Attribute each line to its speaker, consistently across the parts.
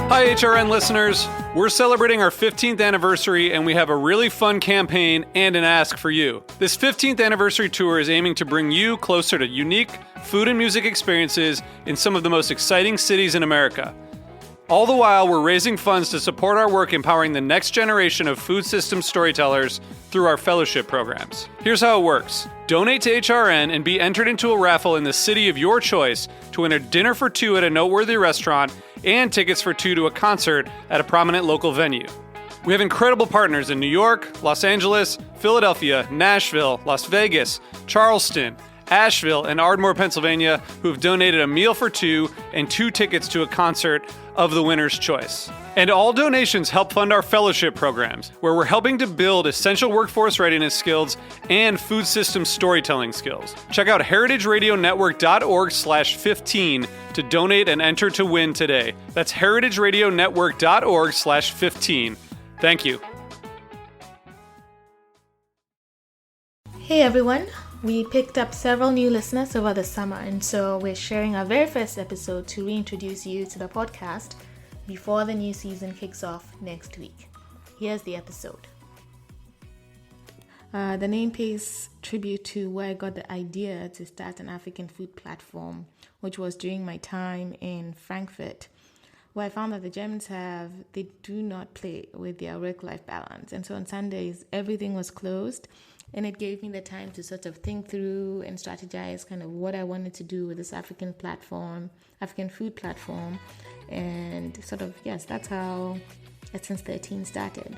Speaker 1: Hi, HRN listeners. We're celebrating our 15th anniversary, and we have a really fun campaign and an ask for you. This 15th anniversary tour is aiming to bring you closer to unique food and music experiences in some of the most exciting cities in America. All the while, we're raising funds to support our work empowering the next generation of food systems storytellers through our fellowship programs. Here's how it works. Donate to HRN and be entered into a raffle in the city of your choice to win a dinner for two at a noteworthy restaurant and tickets for two to a concert at a prominent local venue. We have incredible partners in New York, Los Angeles, Philadelphia, Nashville, Las Vegas, Charleston, Asheville, and Ardmore, Pennsylvania, who have donated a meal for two and two tickets to a concert of the winner's choice. And all donations help fund our fellowship programs, where we're helping to build essential workforce readiness skills and food system storytelling skills. Check out heritageradionetwork.org/15 to donate and enter to win today. That's heritageradionetwork.org/15. Thank you.
Speaker 2: Hey everyone, we picked up several new listeners over the summer, and so we're sharing our very first episode to reintroduce you to the podcast before the new season kicks off next week. Here's the episode. The name pays tribute to where I got the idea to start an African food platform, which was during my time in Frankfurt, where I found that the Germans they do not play with their work-life balance. And so on Sundays, everything was closed, and it gave me the time to sort of think through and strategize kind of what I wanted to do with this African food platform. And sort of, yes, that's how esSense 13 started.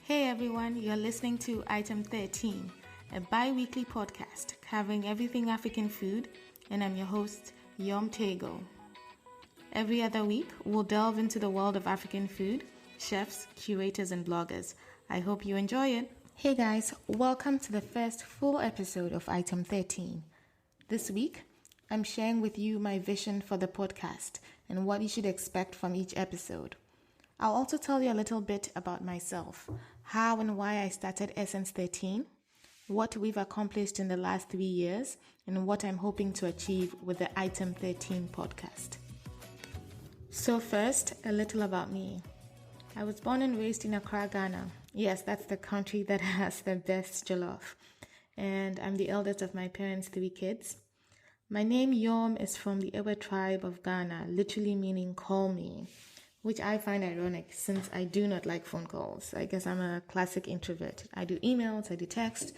Speaker 2: Hey everyone, you're listening to Item 13, a bi-weekly podcast covering everything African food, and I'm your host, Yorm Tagoe. Every other week, we'll delve into the world of African food, chefs, curators, and bloggers. I hope you enjoy it. Hey guys, welcome to the first full episode of Item 13. This week, I'm sharing with you my vision for the podcast and what you should expect from each episode. I'll also tell you a little bit about myself, how and why I started esSense 13, what we've accomplished in the last 3 years, and what I'm hoping to achieve with the Item 13 podcast. So first, a little about me. I was born and raised in Accra, Ghana. Yes, that's the country that has the best jollof. And I'm the eldest of my parents' 3 kids. My name Yorm is from the Ewe tribe of Ghana, literally meaning call me, which I find ironic since I do not like phone calls. I guess I'm a classic introvert. I do emails, I do text,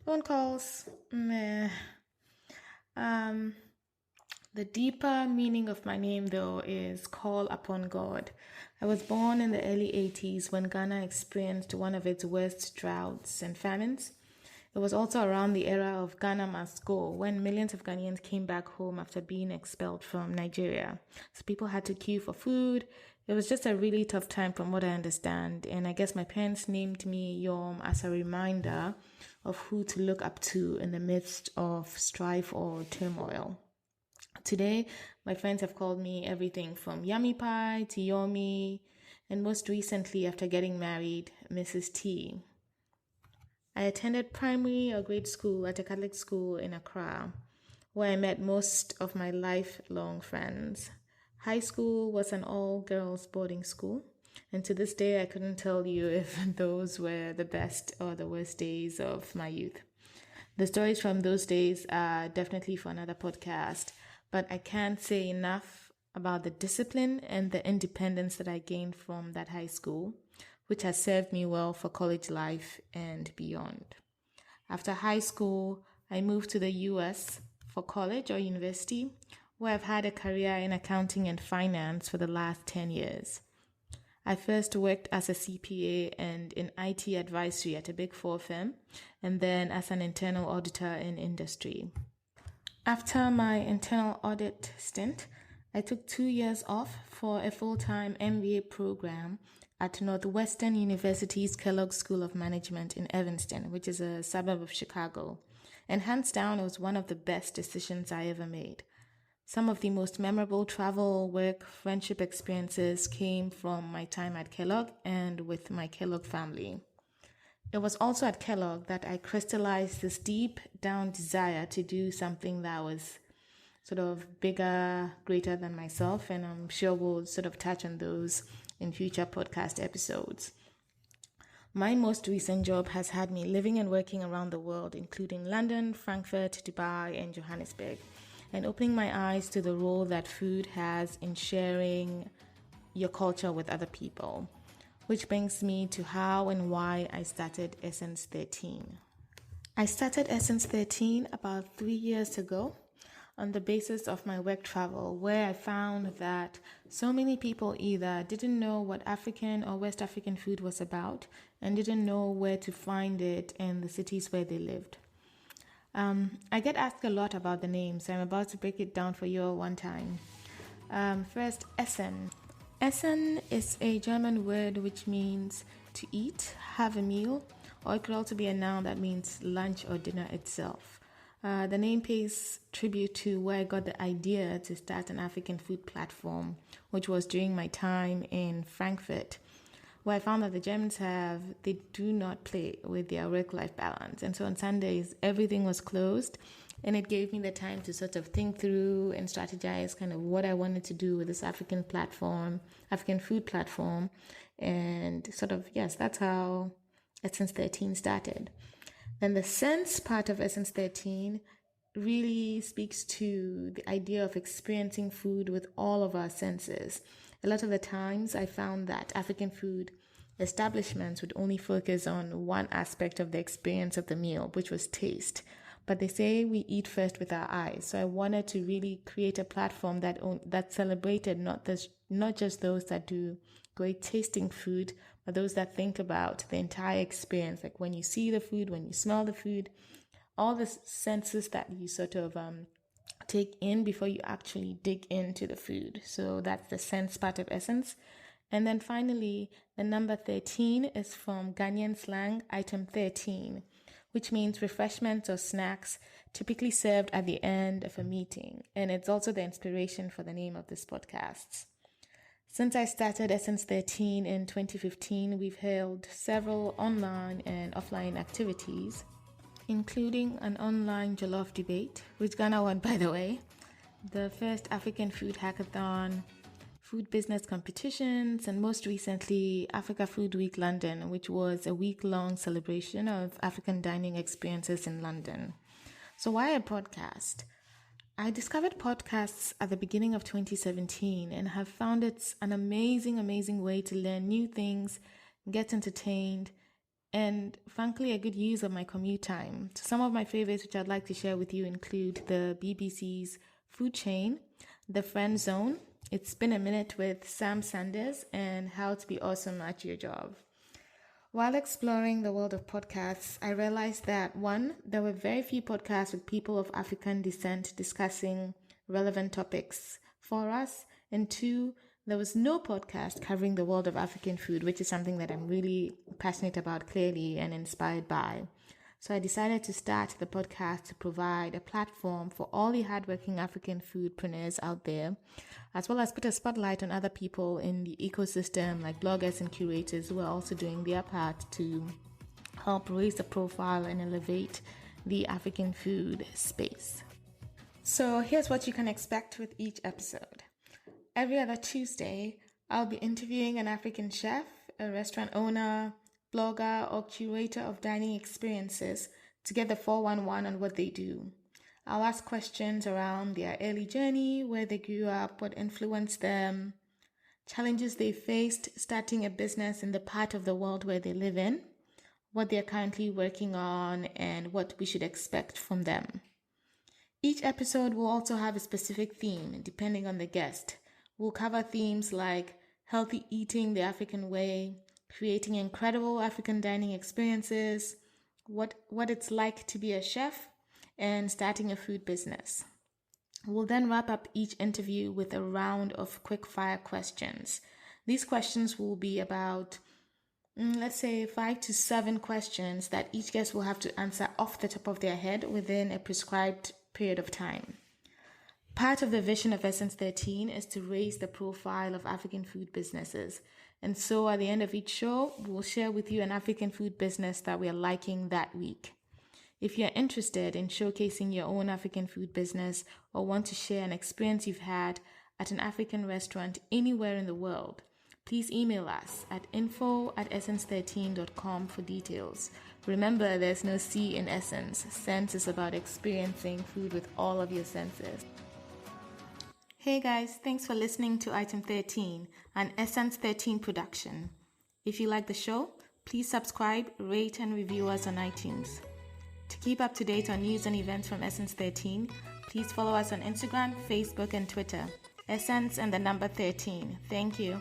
Speaker 2: phone calls, meh. The deeper meaning of my name, though, is call upon God. I was born in the early 80s when Ghana experienced one of its worst droughts and famines. It was also around the era of Ghana Must Go, when millions of Ghanaians came back home after being expelled from Nigeria. So people had to queue for food. It was just a really tough time from what I understand. And I guess my parents named me Yorm as a reminder of who to look up to in the midst of strife or turmoil. Today, my friends have called me everything from Yummy Pie to Yomi, and most recently, after getting married, Mrs. T. I attended primary or grade school at a Catholic school in Accra, where I met most of my lifelong friends. High school was an all-girls boarding school, and to this day, I couldn't tell you if those were the best or the worst days of my youth. The stories from those days are definitely for another podcast, but I can't say enough about the discipline and the independence that I gained from that high school, which has served me well for college life and beyond. After high school, I moved to the US for college or university, where I've had a career in accounting and finance for the last 10 years. I first worked as a CPA and in IT advisory at a Big Four firm, and then as an internal auditor in industry. After my internal audit stint, I took 2 years off for a full-time MBA program at Northwestern University's Kellogg School of Management in Evanston, which is a suburb of Chicago. And hands down, it was one of the best decisions I ever made. Some of the most memorable travel, work, friendship experiences came from my time at Kellogg and with my Kellogg family. It was also at Kellogg that I crystallized this deep down desire to do something that was sort of bigger, greater than myself, and I'm sure we'll sort of touch on those in future podcast episodes. My most recent job has had me living and working around the world, including London, Frankfurt, Dubai, and Johannesburg, and opening my eyes to the role that food has in sharing your culture with other people. Which brings me to how and why I started esSense 13. I started esSense 13 about 3 years ago on the basis of my work travel, where I found that so many people either didn't know what African or West African food was about and didn't know where to find it in the cities where they lived. I get asked a lot about the name, so I'm about to break it down for you all one time. First, Essen. Essen is a German word which means to eat, have a meal, or it could also be a noun that means lunch or dinner itself. The name pays tribute to where I got the idea to start an African food platform, which was during my time in Frankfurt, where I found that the Germans they do not play with their work-life balance. And so on Sundays, everything was closed, and it gave me the time to sort of think through and strategize kind of what I wanted to do with this African food platform. And sort of, yes, that's how esSense 13 started. Then the sense part of esSense 13 really speaks to the idea of experiencing food with all of our senses. A lot of the times I found that African food establishments would only focus on one aspect of the experience of the meal, which was taste. But they say we eat first with our eyes. So I wanted to really create a platform that celebrated not just those that do great tasting food, but those that think about the entire experience. Like when you see the food, when you smell the food, all the senses that you sort of take in before you actually dig into the food. So that's the sense part of esSense. And then finally, the number 13 is from Ghanaian slang, item 13, which means refreshments or snacks typically served at the end of a meeting. And it's also the inspiration for the name of this podcast. Since I started esSense 13 in 2015, we've held several online and offline activities, including an online jollof debate, which Ghana won, by the way, the first African food hackathon, food business competitions, and most recently, Africa Food Week London, which was a week-long celebration of African dining experiences in London. So why a podcast? I discovered podcasts at the beginning of 2017 and have found it's an amazing way to learn new things, get entertained, and frankly, a good use of my commute time. So some of my favorites, which I'd like to share with you, include the BBC's Food Chain, The Friend Zone, It's Been a Minute with Sam Sanders, and How to Be Awesome at Your Job. While exploring the world of podcasts, I realized that 1, there were very few podcasts with people of African descent discussing relevant topics for us, and 2, there was no podcast covering the world of African food, which is something that I'm really passionate about clearly and inspired by. So I decided to start the podcast to provide a platform for all the hardworking African foodpreneurs out there, as well as put a spotlight on other people in the ecosystem like bloggers and curators who are also doing their part to help raise the profile and elevate the African food space. So here's what you can expect with each episode. Every other Tuesday, I'll be interviewing an African chef, a restaurant owner, blogger, or curator of dining experiences to get the 411 on what they do. I'll ask questions around their early journey, where they grew up, what influenced them, challenges they faced starting a business in the part of the world where they live in, what they're currently working on, and what we should expect from them. Each episode will also have a specific theme, depending on the guest. We'll cover themes like healthy eating the African way, creating incredible African dining experiences, what it's like to be a chef, and starting a food business. We'll then wrap up each interview with a round of quick-fire questions. These questions will be about, let's say, 5 to 7 questions that each guest will have to answer off the top of their head within a prescribed period of time. Part of the vision of esSense 13 is to raise the profile of African food businesses. And so at the end of each show, we'll share with you an African food business that we are liking that week. If you're interested in showcasing your own African food business or want to share an experience you've had at an African restaurant anywhere in the world, please email us at info@essence13.com for details. Remember, there's no C in essence. Sense is about experiencing food with all of your senses. Hey guys, thanks for listening to Item 13, an esSense 13 production. If you like the show, please subscribe, rate, and review us on iTunes. To keep up to date on news and events from esSense 13, please follow us on Instagram, Facebook, and Twitter. esSense and the number 13. Thank you.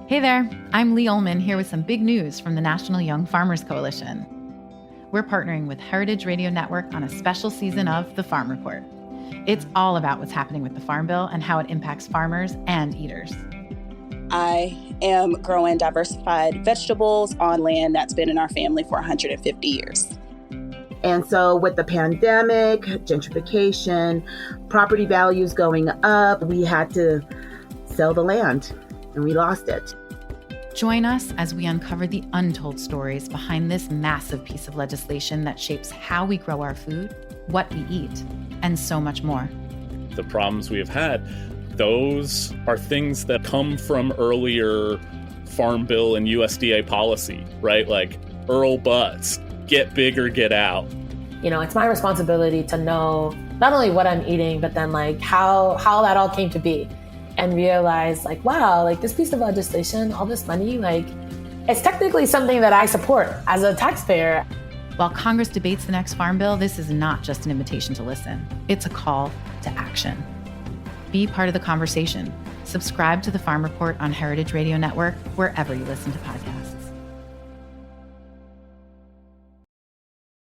Speaker 3: Hey there, I'm Lee Ullman here with some big news from the National Young Farmers Coalition. We're partnering with Heritage Radio Network on a special season of The Farm Report. It's all about what's happening with the Farm Bill and how it impacts farmers and eaters.
Speaker 4: I am growing diversified vegetables on land that's been in our family for 150 years.
Speaker 5: And so with the pandemic, gentrification, property values going up, we had to sell the land and we lost it.
Speaker 3: Join us as we uncover the untold stories behind this massive piece of legislation that shapes how we grow our food, what we eat, and so much more.
Speaker 6: The problems we have had, those are things that come from earlier Farm Bill and USDA policy, right? Like Earl Butts, get big or get out.
Speaker 7: You know, it's my responsibility to know not only what I'm eating, but then like how that all came to be. And realize like, wow, like this piece of legislation, all this money, like it's technically something that I support as a taxpayer.
Speaker 3: While Congress debates the next Farm Bill, this is not just an invitation to listen. It's a call to action. Be part of the conversation. Subscribe to the Farm Report on Heritage Radio Network, wherever you listen to podcasts.